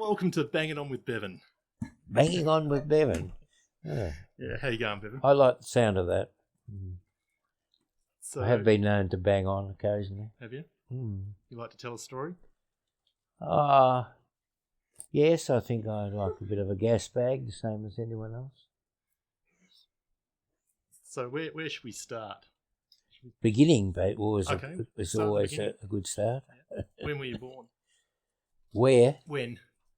welcome to Banging On with Bevan. Banging on with Bevan. Yeah. Yeah, how you going, Bevan? I like the sound of that. So, I have been known to bang on occasionally. Have you? Mm. You like to tell a story? Yes, I think I like a bit of a gas bag, the same as anyone else. So where should we start? Beginning, but was Okay, always a good start. When were you born? Where? When?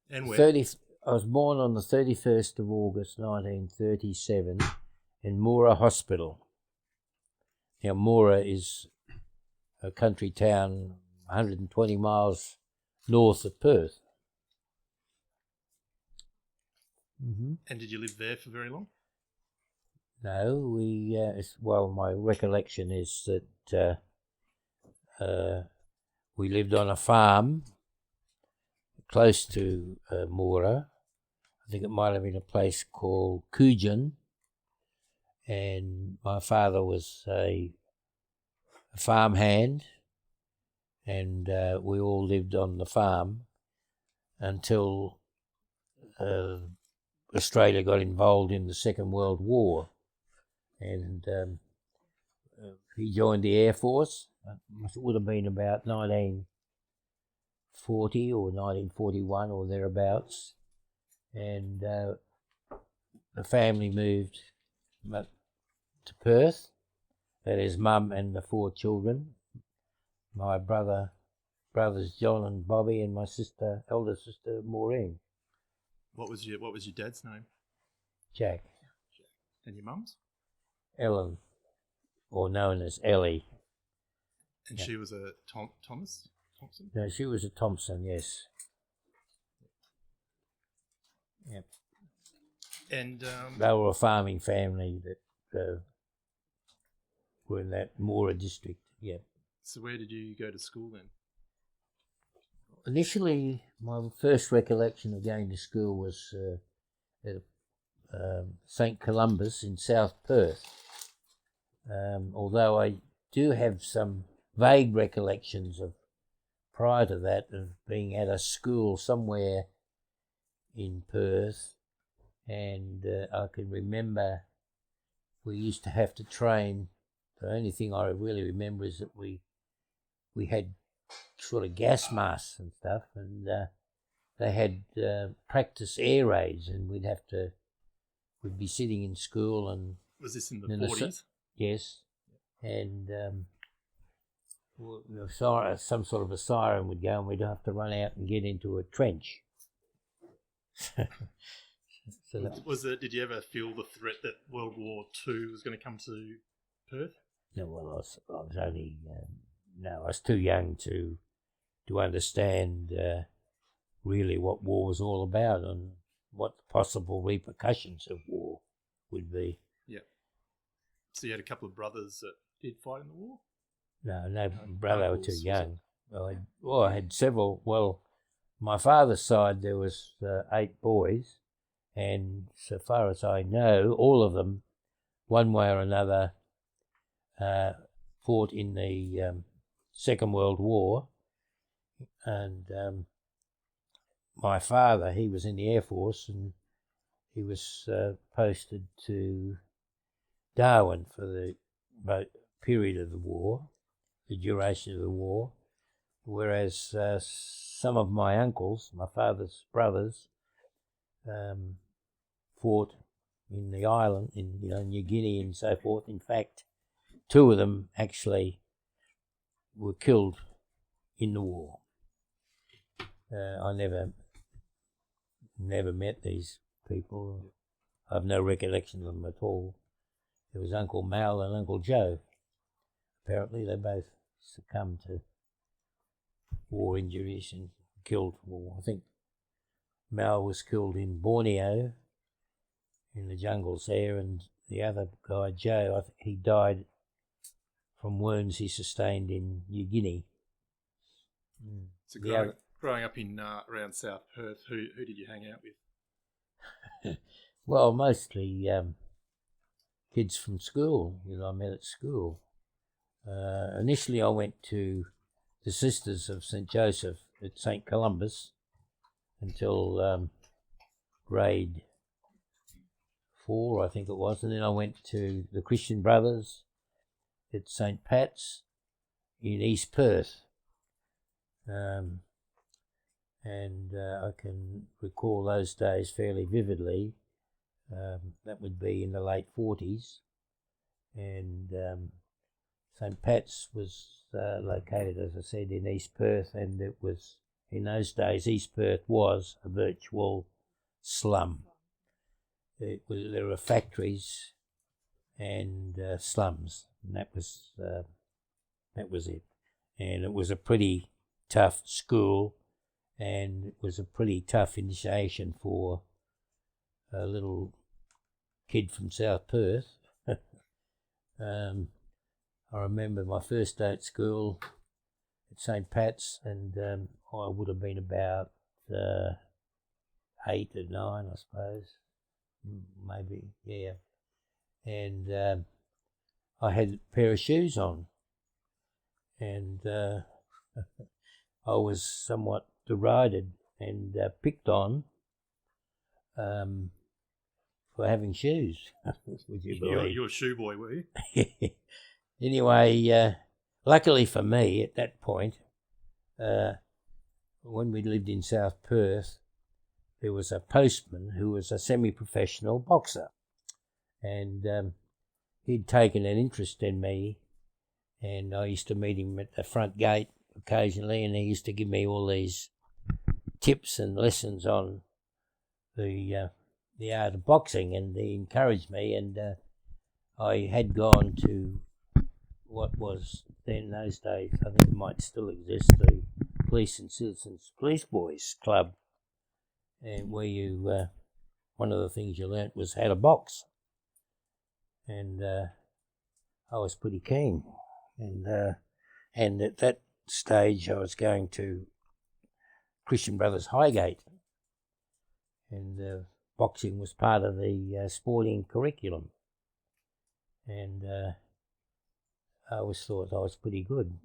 And where? I was born on the 31st of August 1937 in Moora Hospital. Now, Moora is a country town 120 miles north of Perth. Mm-hmm. And did you live there for very long? No, my recollection is that we lived on a farm close to Moora. I think it might have been a place called Coogin, and my father was a farmhand, and we all lived on the farm until Australia got involved in the Second World War, and he joined the Air Force. It would have been about 1940 or 1941 or thereabouts, and the family moved to Perth. That is, Mum and the 4 children. My brothers John and Bobby, and my elder sister Maureen. What was your dad's name? Jack. And your mum's? Ellen, or known as Ellie. And she was a Thompson? No, she was a Thompson, yes. Yep. And they were a farming family that were in that Moora district. Yep. So where did you go to school then? Initially, my first recollection of going to school was at St. Columba's in South Perth. Although I do have some vague recollections of prior to that of being at a school somewhere in Perth, and I can remember we used to have to train. The only thing I really remember is that we had sort of gas masks and stuff, and they had practice air raids, and we'd be sitting in school. And was this in the 40s? Yes, and some sort of a siren would go, and we'd have to run out and get into a trench. Did you ever feel the threat that World War II was going to come to Perth? No, well, I was only I was too young to understand really what war was all about and what the possible repercussions of war would be. Yeah. So you had a couple of brothers that did fight in the war? No, brother were too young. I had several. Well, my father's side there was 8 boys, and so far as I know, all of them, one way or another, fought in the Second World War. And my father, he was in the Air Force, and he was posted to Darwin for the period of the war, the duration of the war, whereas some of my uncles, my father's brothers, fought in the island, in New Guinea and so forth. In fact, 2 of them actually were killed in the war. I never met these people. I have no recollection of them at all. There was Uncle Mal and Uncle Joe. Apparently they both succumbed to war injuries and killed. Well, I think Mal was killed in Borneo, in the jungles there, and the other guy, Joe, I think he died from wounds he sustained in New Guinea. So growing up in around South Perth, who did you hang out with? Well, mostly kids from school I met at school. Initially I went to the Sisters of St. Joseph at St. Columba's, until grade 4, I think it was, and then I went to the Christian Brothers at St. Pat's in East Perth. I can recall those days fairly vividly. That would be in the late 40s, and St. Pat's was located, as I said, in East Perth, and it was, in those days, East Perth was a virtual slum. There were factories and slums, and that was it. And it was a pretty tough school, and it was a pretty tough initiation for a little kid from South Perth. I remember my first day at school at St. Pat's, and I would have been about 8 or 9, I suppose, maybe, yeah. And I had a pair of shoes on, and I was somewhat derided and picked on for having shoes. Would you believe? You're a shoe boy, were you? Anyway, luckily for me at that point, when we lived in South Perth, there was a postman who was a semi-professional boxer, and he'd taken an interest in me, and I used to meet him at the front gate occasionally, and he used to give me all these tips and lessons on the art of boxing, and he encouraged me, and I had gone to what was then, in those days, I think it might still exist, the Police and Citizens Police Boys Club, and where you one of the things you learnt was how to box, and I was pretty keen, and at that stage I was going to Christian Brothers Highgate, and boxing was part of the sporting curriculum, and I always thought I was pretty good.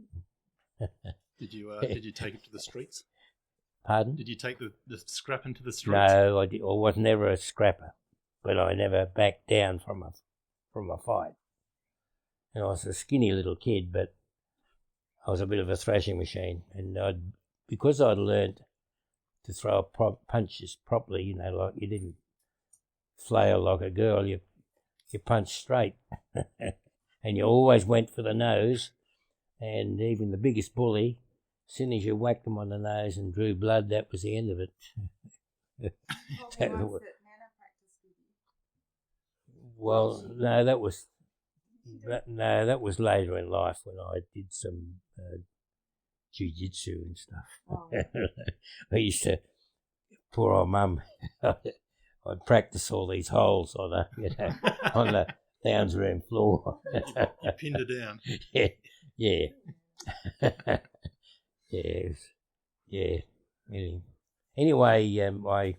Did you take it to the streets? Pardon? Did you take the scrap into the streets? No, I was never a scrapper, but I never backed down from a fight. And I was a skinny little kid, but I was a bit of a thrashing machine, and because I'd learnt to throw punches properly, like you didn't flail like a girl, you punched straight, and you always went for the nose, and even the biggest bully, as soon as you whacked them on the nose and drew blood, that was the end of it. Well, no, that was later in life when I did some jiu-jitsu and stuff. Oh. I used to, poor old mum, I'd practice all these holes on her, on the lounge room floor. You pinned her down. Yeah. Yeah. Anyway, my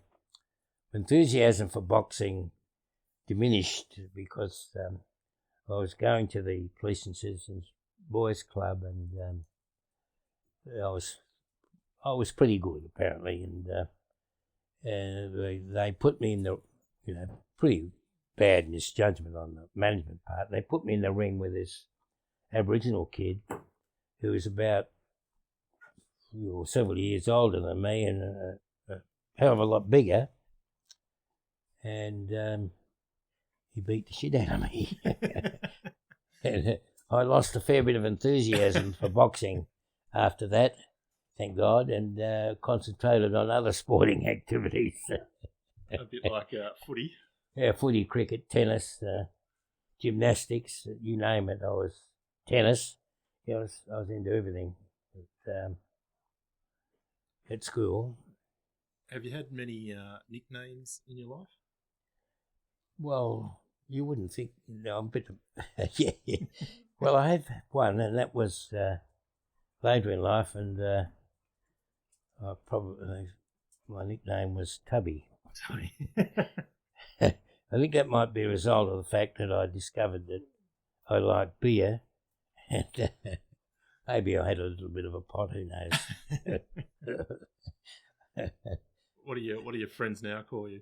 enthusiasm for boxing diminished because I was going to the Police and Citizens Boys Club, and I was pretty good apparently, and they put me in the pretty bad misjudgment on the management part. They put me in the ring with this Aboriginal kid who was about several years older than me and a hell of a lot bigger, and he beat the shit out of me. And I lost a fair bit of enthusiasm for boxing after that, thank God, and concentrated on other sporting activities. A bit like footy. Yeah, footy, cricket, tennis, gymnastics, you name it. Tennis. Yeah, I was into everything at school. Have you had many nicknames in your life? Well, you wouldn't think. I'm a bit. Yeah. Well, I have one, and that was later in life, and probably my nickname was Tubby. Tubby. I think that might be a result of the fact that I discovered that I like beer, and maybe I had a little bit of a pot, who knows. What do your friends now call you?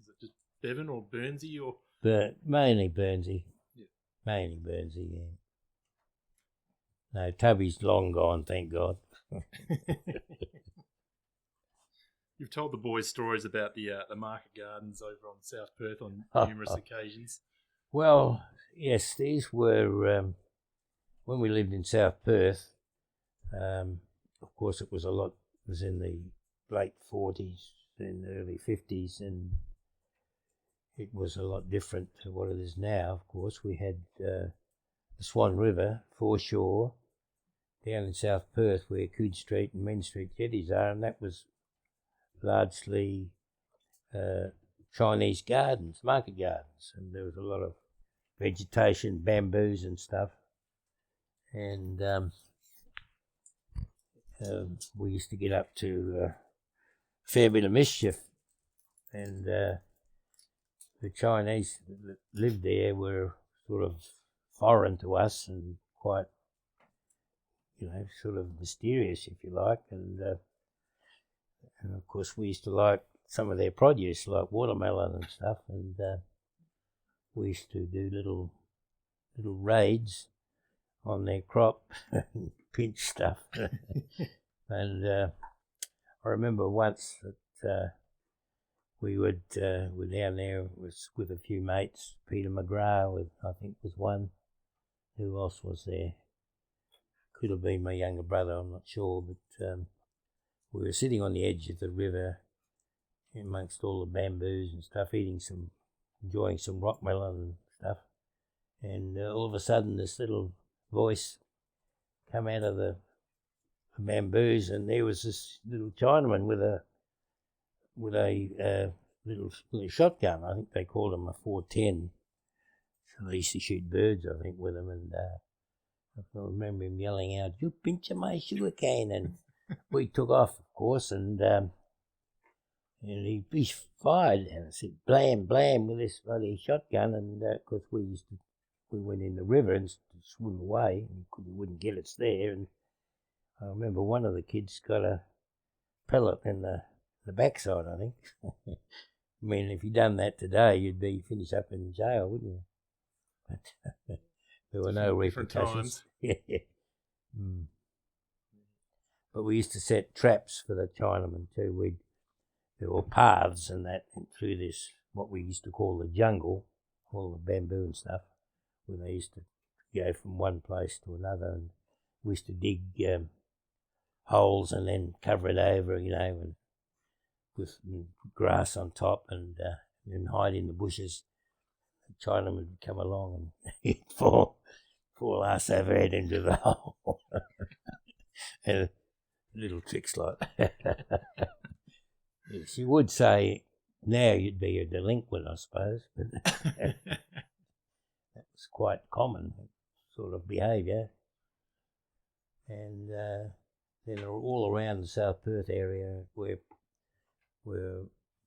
Is it just Bevan or Burnsy or? But mainly Burnsy. Yeah. Mainly Burnsy, yeah. No, Tubby's long gone, thank God. You've told the boys stories about the market gardens over on South Perth on numerous occasions. Well, yes, these were when we lived in South Perth. Of course, it was in the late 40s and early 50s, and it was a lot different to what it is now. Of course, we had the Swan River foreshore down in South Perth where Coode Street and Main Street jetties are, and that was largely Chinese gardens, market gardens, and there was a lot of vegetation, bamboos and stuff. And we used to get up to a fair bit of mischief, and the Chinese that lived there were sort of foreign to us and quite, sort of mysterious, if you like, and of course we used to like some of their produce, like watermelon and stuff, and we used to do little raids on their crop and pinch stuff. And I remember once that we were down there with a few mates. Peter McGrath, I think, was one. Who else was there? Could have been my younger brother, I'm not sure, but we were sitting on the edge of the river amongst all the bamboos and stuff, enjoying some rockmelon and stuff, and all of a sudden this little voice come out of the bamboos, and there was this little Chinaman with a little shotgun. I think they called him a 410. So they used to shoot birds, I think, with him, and I remember him yelling out, "You pinch my sugar cane," and we took off, of course, and he fired, and I said, "Blam, blam," with this bloody shotgun, and of course we went in the river and swim away, and he wouldn't get us there, and I remember one of the kids got a pellet in the backside, I think. I mean, if you'd done that today, you'd be finished up in jail, wouldn't you? But there were no repercussions. Yeah. But we used to set traps for the Chinamen too. There were paths and that through this, what we used to call the jungle, all the bamboo and stuff, where they used to go from one place to another, and we used to dig holes and then cover it over, and with grass on top, and then hide in the bushes. The Chinaman would come along and he'd fall ass over head into the hole. And little tricks like that. Yes, you would say now you'd be a delinquent, I suppose, but that was quite common sort of behaviour. And then all around the South Perth area where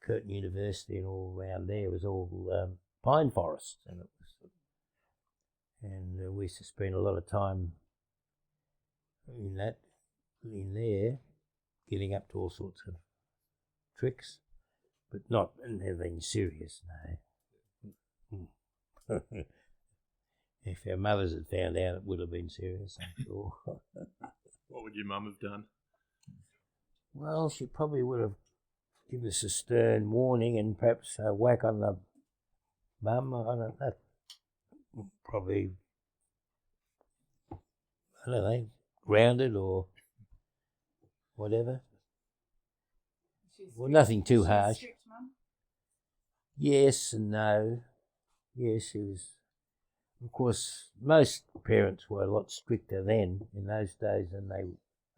Curtin University and all around there was all pine forests, and we used to spend a lot of time in there, getting up to all sorts of tricks, but not anything serious, no. If our mothers had found out, it would have been serious, I'm sure. What would your mum have done? Well, she probably would have given us a stern warning and perhaps a whack on the bum. I don't know. Probably, I don't know, grounded or whatever. Well, nothing too harsh. Strict, Mum? Yes and no. Yes, she was. Of course, most parents were a lot stricter then in those days than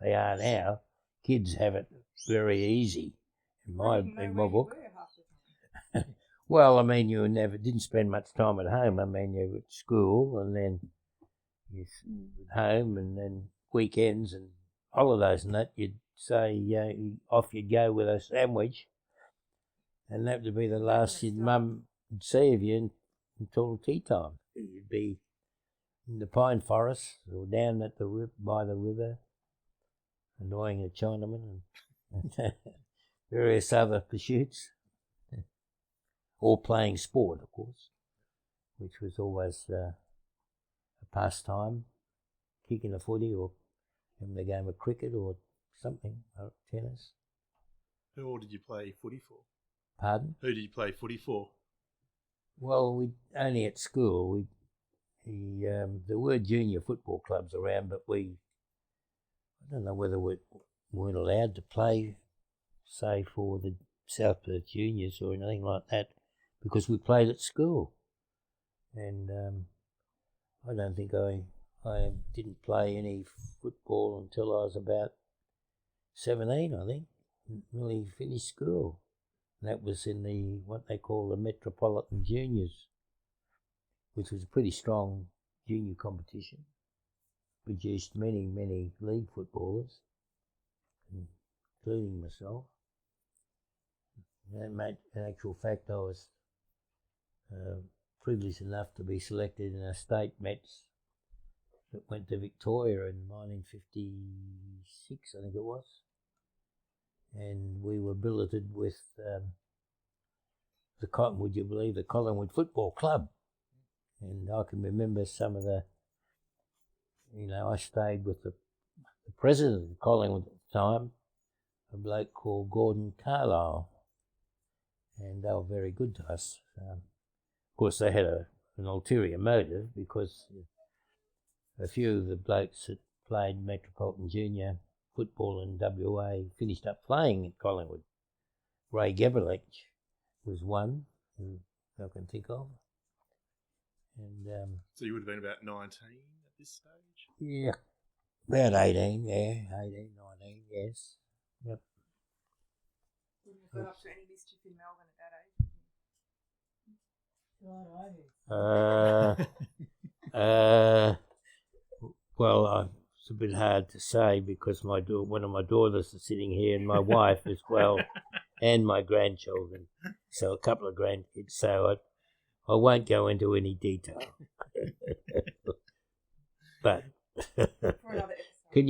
they are now. Kids have it very easy in my book. Well, I mean, you didn't spend much time at home. I mean, you were at school and then you at home, and then weekends and holidays and that, you'd say off you'd go with a sandwich, and that would be the last your mum would see of you until tea time. You'd be in the pine forest or down at by the river, annoying the Chinaman. And various other pursuits, or playing sport, of course, which was always a pastime, kicking a footy or having a game of cricket or something, or tennis. Who all did you play footy for? Pardon? Who did you play footy for? Well, we only at school. There were junior football clubs around, but I don't know whether we weren't allowed to play, say, for the South Perth Juniors or anything like that, because we played at school. And I don't think I didn't play any football until I was about 17, I think. Really finished school. And that was in what they call the Metropolitan Juniors, which was a pretty strong junior competition. Produced many, many league footballers, including myself. And in actual fact, I was privileged enough to be selected in a state Mets that went to Victoria in 1956, I think it was. And we were billeted with the Collingwood Football Club. And I can remember some of I stayed with the president of Collingwood at the time, a bloke called Gordon Carlisle, and they were very good to us. Of course, they had an ulterior motive, because a few of the blokes that played Metropolitan Junior football in WA finished up playing at Collingwood. Ray Geberlich was one who I can think of. And so you would have been about 19 at this stage? Yeah, about 18, 19, yes. Yep. Would you have got up to any mischief in Melbourne at that age? Well, it's a bit hard to say, because one of my daughters is sitting here, and my wife as well, and my grandchildren. So a couple of grandkids. So I won't go into any detail. But you can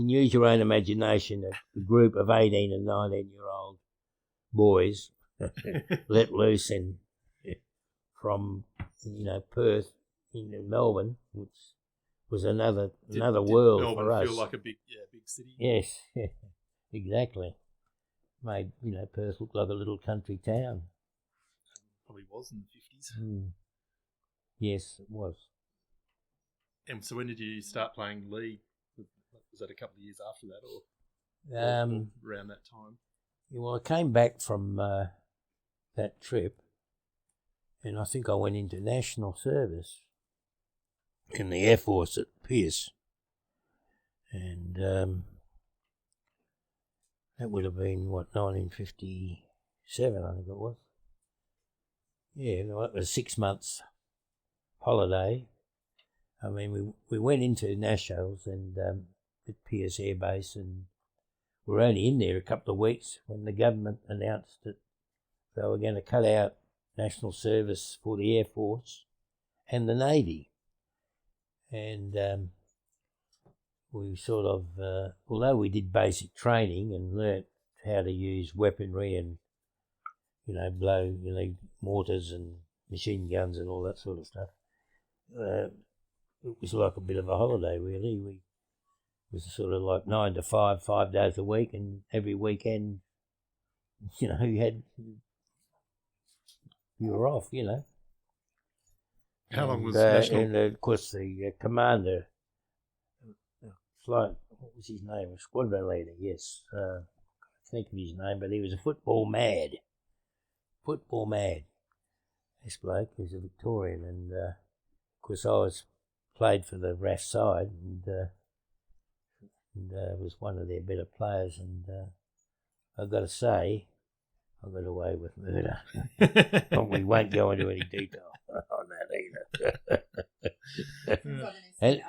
use your own imagination. A group of 18 and 19-year-old boys let loose from Perth into Melbourne, which was another world Melbourne for us. Feel like a big city? Yes, exactly. Made Perth look like a little country town. Probably was in the 50s. Yes, it was. And so when did you start playing league? Was that a couple of years after that, or around that time? Yeah, well, I came back from that trip, and I think I went into national service in the Air Force at Pierce, and that would have been 1957, I think it was. Yeah, well, it was 6 months holiday. I mean, we went into nationals and at Pierce Air Base, and we were only in there a couple of weeks when the government announced that they were going to cut out national service for the Air Force and the Navy. And we sort of, although we did basic training and learnt how to use weaponry and, blow, mortars and machine guns and all that sort of stuff, it was like a bit of a holiday, really. It was sort of like 9 to 5, 5 days a week, and every weekend, you were off, How long was national? And of course, the commander, what was his name? A squadron leader, yes. I can't think of his name, but he was a football mad. This bloke was a Victorian, and of course I played for the RAF side, and was one of their better players, and I've got to say, I got away with murder. But we won't go into any detail on that either. And,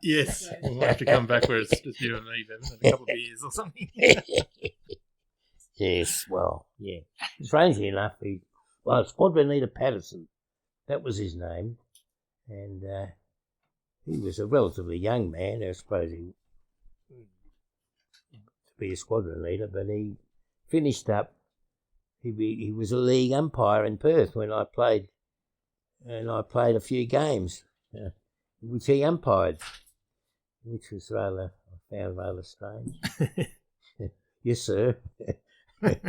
yes, we'll have to come back where it's just you and me, Bevan, in a couple of beers or something. Yes, well, yeah. Strangely enough, Squadron Leader Patterson, that was his name, and he was a relatively young man, I suppose, to be a squadron leader, but he finished up, he was a league umpire in Perth when I played, and I played a few games, which he umpired, which was I found rather strange. Yes, sir. I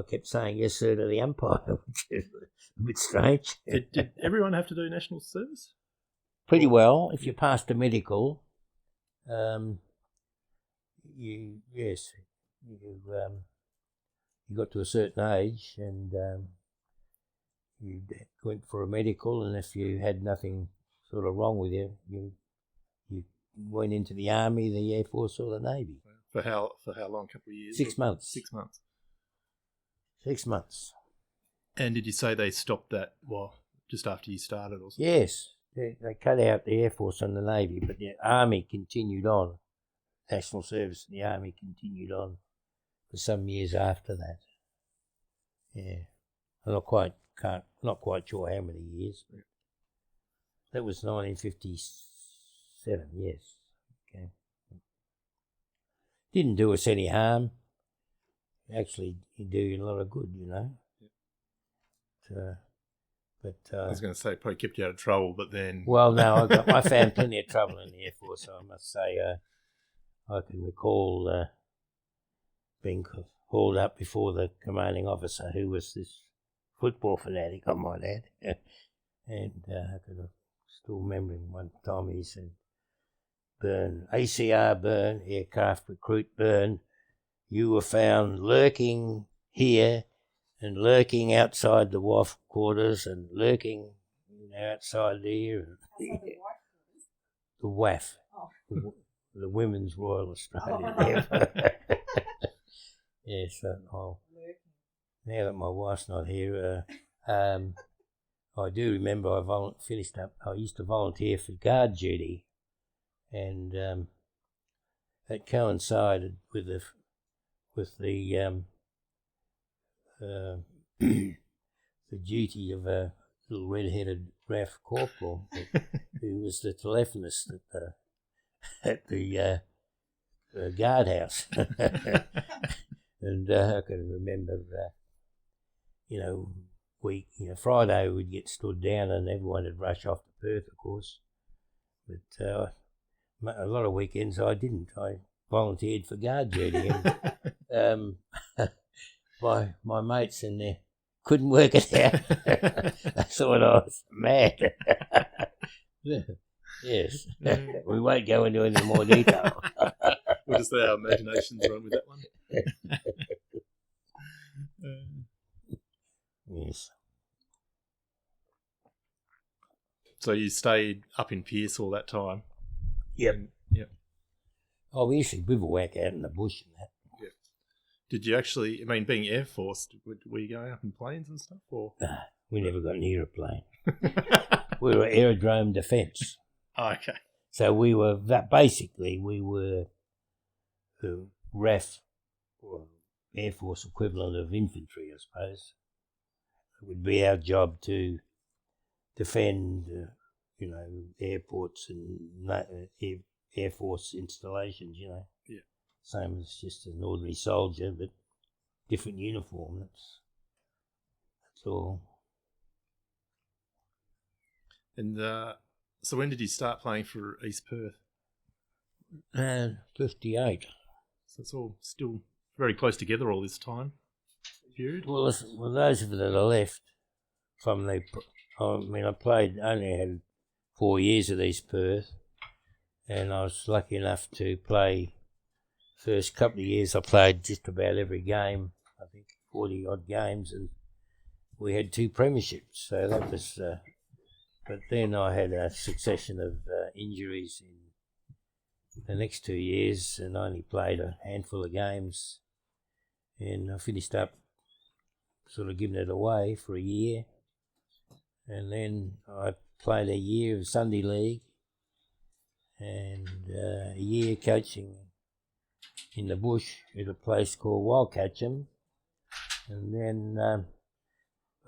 kept saying yes, sir, to the umpire, which is a bit strange. Did everyone have to do national service? Pretty well. If you passed the medical, you got to a certain age and you went for a medical, and if you had nothing sort of wrong with you, you went into the Army, the Air Force, or the Navy. For how long? A couple of years? 6 months. 6 months. 6 months. And did you say they stopped that, just after you started or something? Yes. They cut out the Air Force and the Navy, but the Army continued on. National Service and the Army continued on for some years after that. Yeah. I'm not quite sure how many years, but that was 1957, yes. Okay. Didn't do us any harm. Actually, it did you a lot of good, you know. But I was going to say probably kept you out of trouble, but then... Well, no, I found plenty of trouble in the Air Force, so I must say I can recall being hauled up before the commanding officer, who was this football fanatic, I might add. And I could still remember one time he said, "Burn, ACR Burn, aircraft recruit Burn, you were found lurking here and lurking outside the WAF quarters and lurking outside there." The WAF. Oh. The Women's Royal Australia. Yes, now that my wife's not here, I do remember I used to volunteer for guard duty, and it coincided with the the duty of a little red-headed RAF corporal who was the telephonist at the guardhouse. And I can remember, Friday we'd get stood down and everyone would rush off to Perth, of course. But a lot of weekends I didn't. I volunteered for guard duty, and my mates in there couldn't work it out. They thought I was mad. Yes. We won't go into any more detail. We'll just let our imaginations run with that one. Yes. So you stayed up in Pearce all that time? Yep. Yep. Oh, we used to bivouac out in the bush and that. Yeah. Did you actually, being Air Force, were you going up in planes and stuff? Or? We never got near a plane. We were aerodrome defence. Oh, okay. So we were the RAF, or Air Force equivalent of infantry, I suppose. It would be our job to defend, airports and Air Force installations, Yeah. Same as just an ordinary soldier, but different uniform. That's all. And so when did you start playing for East Perth? 58. So it's all still very close together all this time period? Well, those of you that are left from I only had 4 years at East Perth, and I was lucky enough to play. First couple of years I played just about every game, I think 40 odd games, and we had 2 premierships, so that was but then I had a succession of injuries in the next 2 years, and I only played a handful of games, and I finished up sort of giving it away for a year, and then I played a year of Sunday League and a year coaching in the bush at a place called Wildcatcham, and then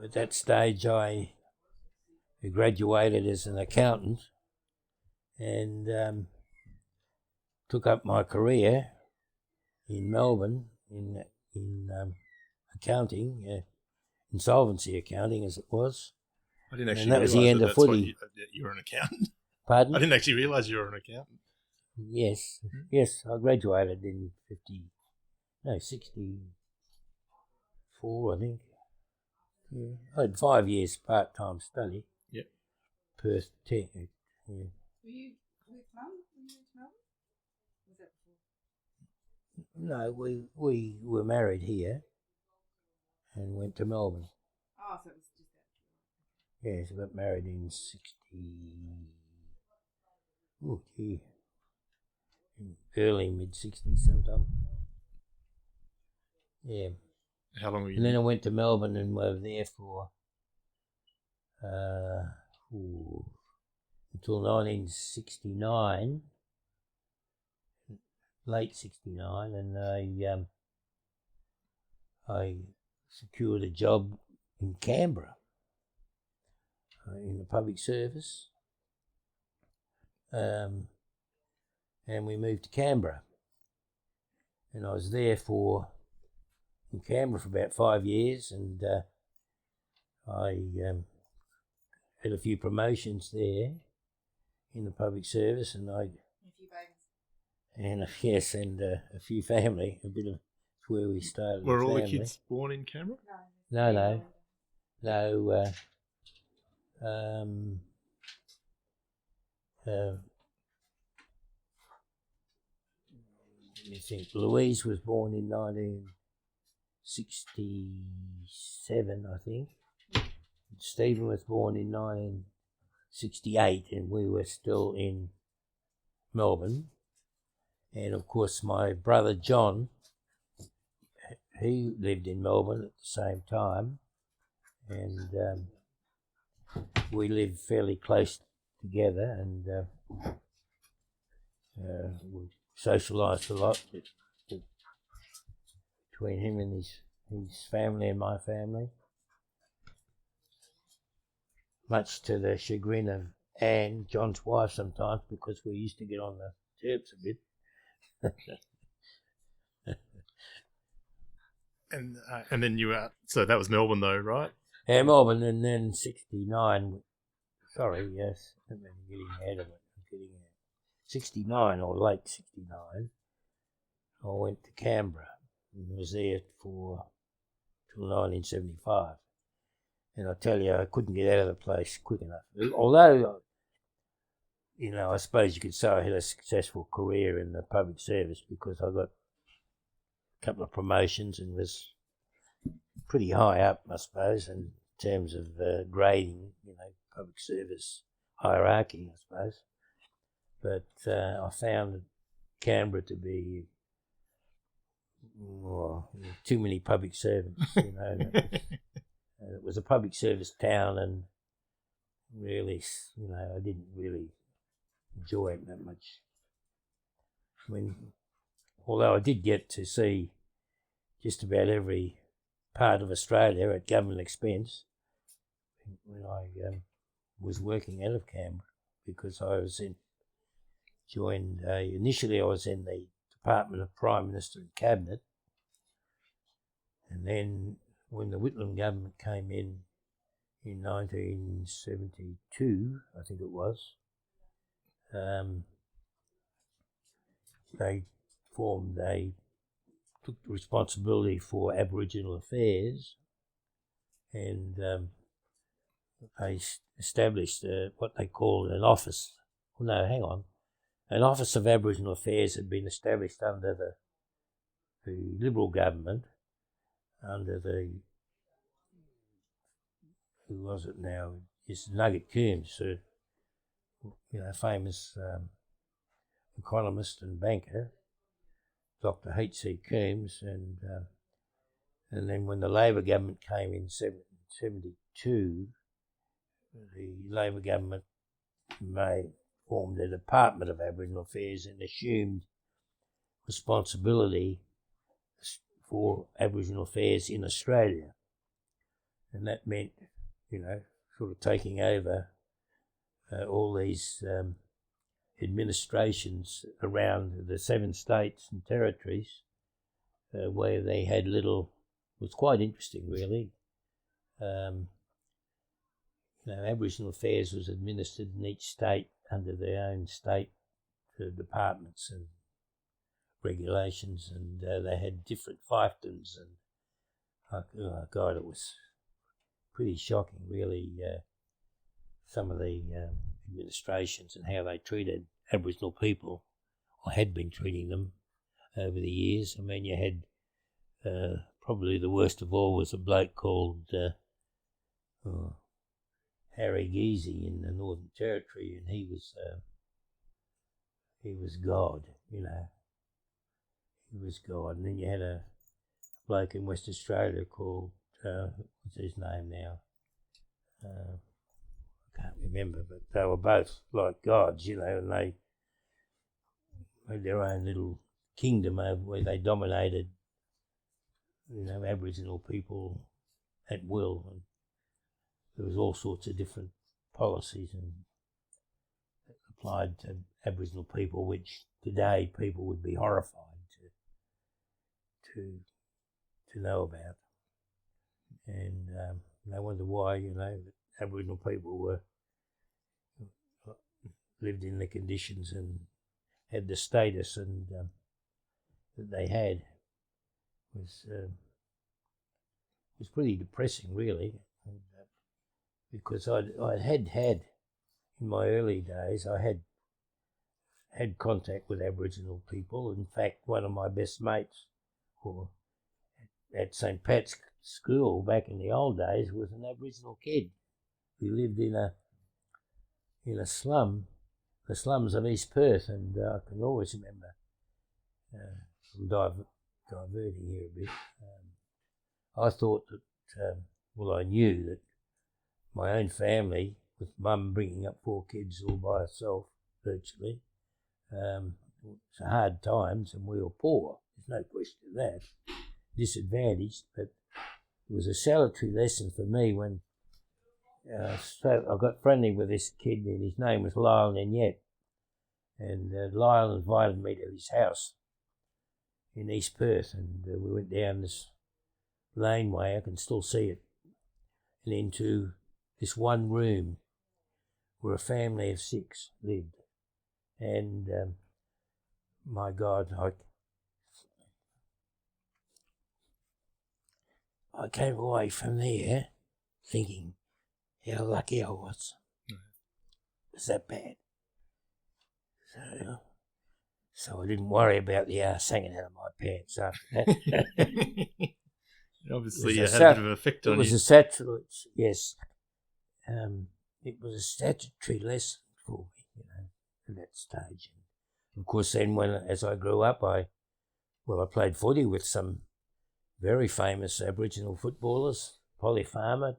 at that stage I graduated as an accountant and took up my career in Melbourne in accounting, insolvency accounting as it was. I didn't actually And that was the realise end of that's what footy. you were an accountant. Pardon? I didn't actually realise you were an accountant. Yes, yes. I graduated in 64, I think. Yeah. I had 5 years part-time study. Yep. Perth Tech. Yeah. Were you with Mum when you went to Melbourne? Was that before? No, we were married here and went to Melbourne. Oh, so it was just that. Yes, I got married in 60. Oh, gee. In early mid-60s sometime. Yeah. How long were you? And then I went to Melbourne and were there for until 1969, late 69, and I secured a job in Canberra in the public service, and we moved to Canberra, and I was there in Canberra for about 5 years, and I had a few promotions there in the public service, and A few babies. and a few family, a bit of where we started. Were all the family. kids born in Canberra? No. You think Louise was born in 1967, I think. Stephen was born in 1968, and we were still in Melbourne. And of course, my brother John, he lived in Melbourne at the same time, and we lived fairly close together, and we socialised a lot between him and his family and my family, much to the chagrin of Anne, John's wife, sometimes, because we used to get on the terps a bit. And then you were, so that was Melbourne though, right? Yeah, Melbourne, and then 69, sorry, yes, I'm getting ahead of it, 69 or late 69, I went to Canberra and was there till 1975. And I tell you, I couldn't get out of the place quick enough. Although, I suppose you could say I had a successful career in the public service, because I got a couple of promotions and was pretty high up, I suppose, in terms of grading, public service hierarchy, I suppose. But I found Canberra to be too many public servants, It was a public service town, and really, I didn't really enjoy it that much. Although I did get to see just about every part of Australia at government expense when I was working out of Canberra, because I was initially I was in the Department of Prime Minister and Cabinet, and then when the Whitlam government came in 1972, I think it was, they took the responsibility for Aboriginal affairs, and they established what they called an office. An Office of Aboriginal Affairs had been established under the Liberal government, under who was it now? It's Nugget Coombs, famous economist and banker, Dr. H.C. Coombs, and then when the Labor government came in 1972, the Labor government formed a Department of Aboriginal Affairs and assumed responsibility for Aboriginal affairs in Australia, and that meant, sort of taking over all these administrations around the 7 states and territories where they had little. It was quite interesting, really. Aboriginal affairs was administered in each state under their own state departments and regulations, and they had different fiefdoms, and oh God, it was pretty shocking, really. Some of the administrations and how they treated Aboriginal people, or had been treating them over the years. I mean, you had probably the worst of all was a bloke called Harry Geezy in the Northern Territory, and he was God, He was God. And then you had a bloke in West Australia called, what's his name now? I can't remember, but they were both like gods, and they had their own little kingdom over where they dominated, Aboriginal people at will. And there was all sorts of different policies and applied to Aboriginal people, which today people would be horrified to know about. And they wonder why, Aboriginal people lived in the conditions and had the status and that they had. It was pretty depressing, really, because I had in my early days, I had contact with Aboriginal people. In fact, one of my best mates at St. Pat's School back in the old days was an Aboriginal kid who lived in a slum, the slums of East Perth, and I can always remember, I'm diverting here a bit, I thought that, I knew that my own family, with mum bringing up 4 kids all by herself, virtually, it's hard times, and we were poor, there's no question of that, disadvantaged, but it was a salutary lesson for me when so I got friendly with this kid, and his name was Lyle Ninyet, and Lyle invited me to his house in East Perth, and we went down this laneway, I can still see it, and into this one room where a family of 6 lived, and my God, I came away from there thinking how lucky I was. Was that bad? So I didn't worry about the arse hanging out of my pants after that. Obviously, it had a bit of an effect on you. It was a statutory, yes. It was a statutory lesson for me, at that stage. And of course, then as I grew up, I played footy with some very famous Aboriginal footballers, Polly Farmer,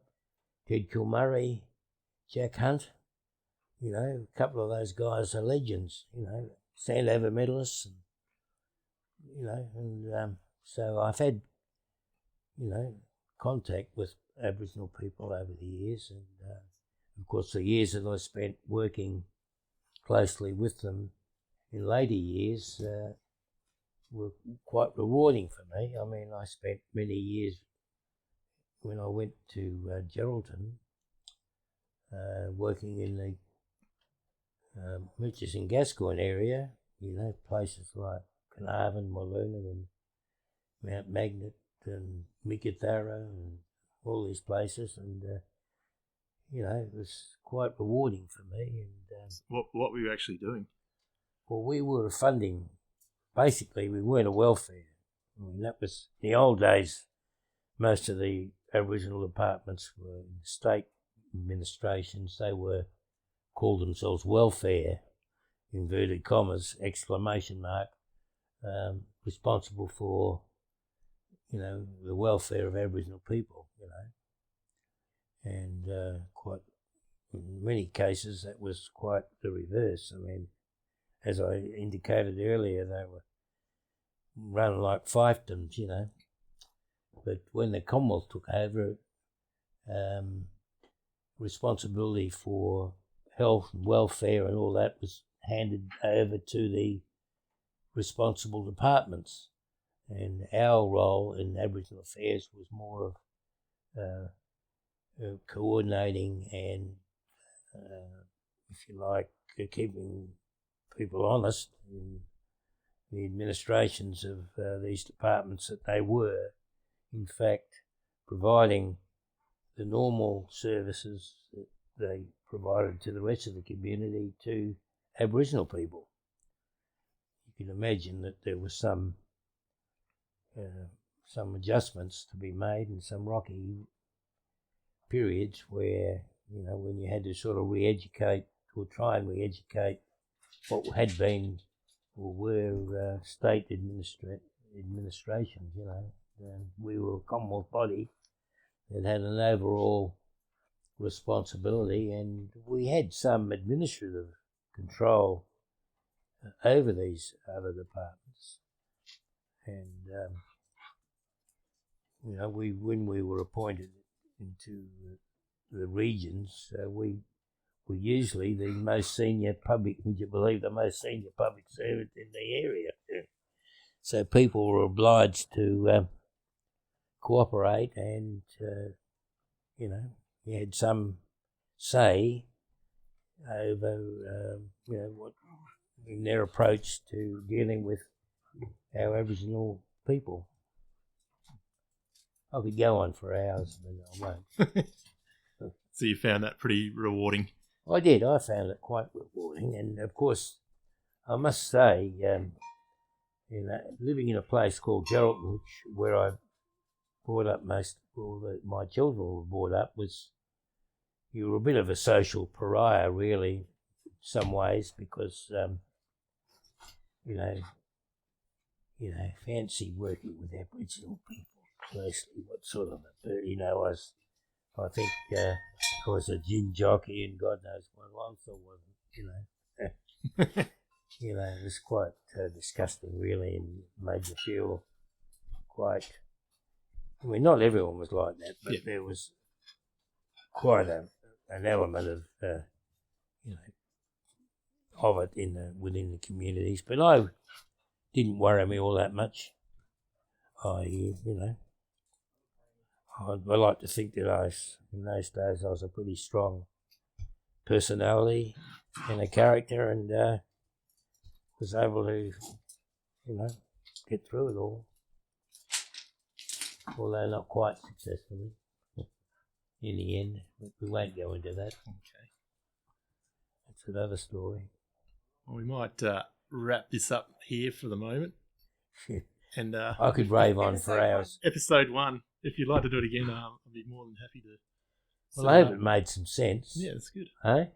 Ted Kilmurray, Jack Hunt. A couple of those guys are legends, Sandover medalists, and so I've had, contact with Aboriginal people over the years, and of course the years that I spent working closely with them in later years were quite rewarding for me. I mean, I spent many years when I went to Geraldton working in the Murchison Gascoyne area, places like Carnarvon, Walloona and Mount Magnet and Meekatharra and all these places, and it was quite rewarding for me. And what were you actually doing? Well, we were funding. Basically, we weren't a welfare. I mean, that was in the old days. Most of the Aboriginal departments were in state administrations. They called themselves welfare, inverted commas, exclamation mark, responsible for, the welfare of Aboriginal people, and quite in many cases that was quite the reverse. I mean, as I indicated earlier, they were run like fiefdoms, but when the Commonwealth took over, responsibility for health and welfare and all that was handed over to the responsible departments, And our role in Aboriginal affairs was more of coordinating and, if you like, keeping people honest in the administrations of these departments, that they were, in fact, providing the normal services that they provided to the rest of the community to Aboriginal people. You can imagine that there was some adjustments to be made in some rocky periods where, you know, when you had to sort of re-educate or try and re-educate what had been or were state administrations, you know. And we were a Commonwealth body that had an overall responsibility, and we had some administrative control over these other departments. And you know, when we were appointed into the regions, we were usually the most senior public, would you believe, the most senior public servant in the area. So people were obliged to cooperate, and you know, you had some say over you know, what in their approach to dealing with our Aboriginal people. I could go on for hours, but I won't. So you found that pretty rewarding? I did. I found it quite rewarding, and of course, I must say, you know, living in a place called Geraldton, where I brought up my children were brought up, you were a bit of a social pariah, really, in some ways, because you know, fancy working with Aboriginal people closely. What sort of you know, I think I was a gin jockey, and God knows what else I wasn't. You know, you know, it was quite disgusting, really, and made you feel quite. I mean, not everyone was like that, but there was quite an element of, you know, of it within the communities. But I didn't worry me all that much. You know, I like to think that in those days, I was a pretty strong personality and a character, and was able to, you know, get through it all. Although not quite successfully in the end, but we won't go into that. Okay. That's another story. Well, we might wrap this up here for the moment. And I could rave on for hours. Episode 1. If you'd like to do it again, I'd be more than happy to. Well, I hope it made some sense. Yeah, that's good. Hey?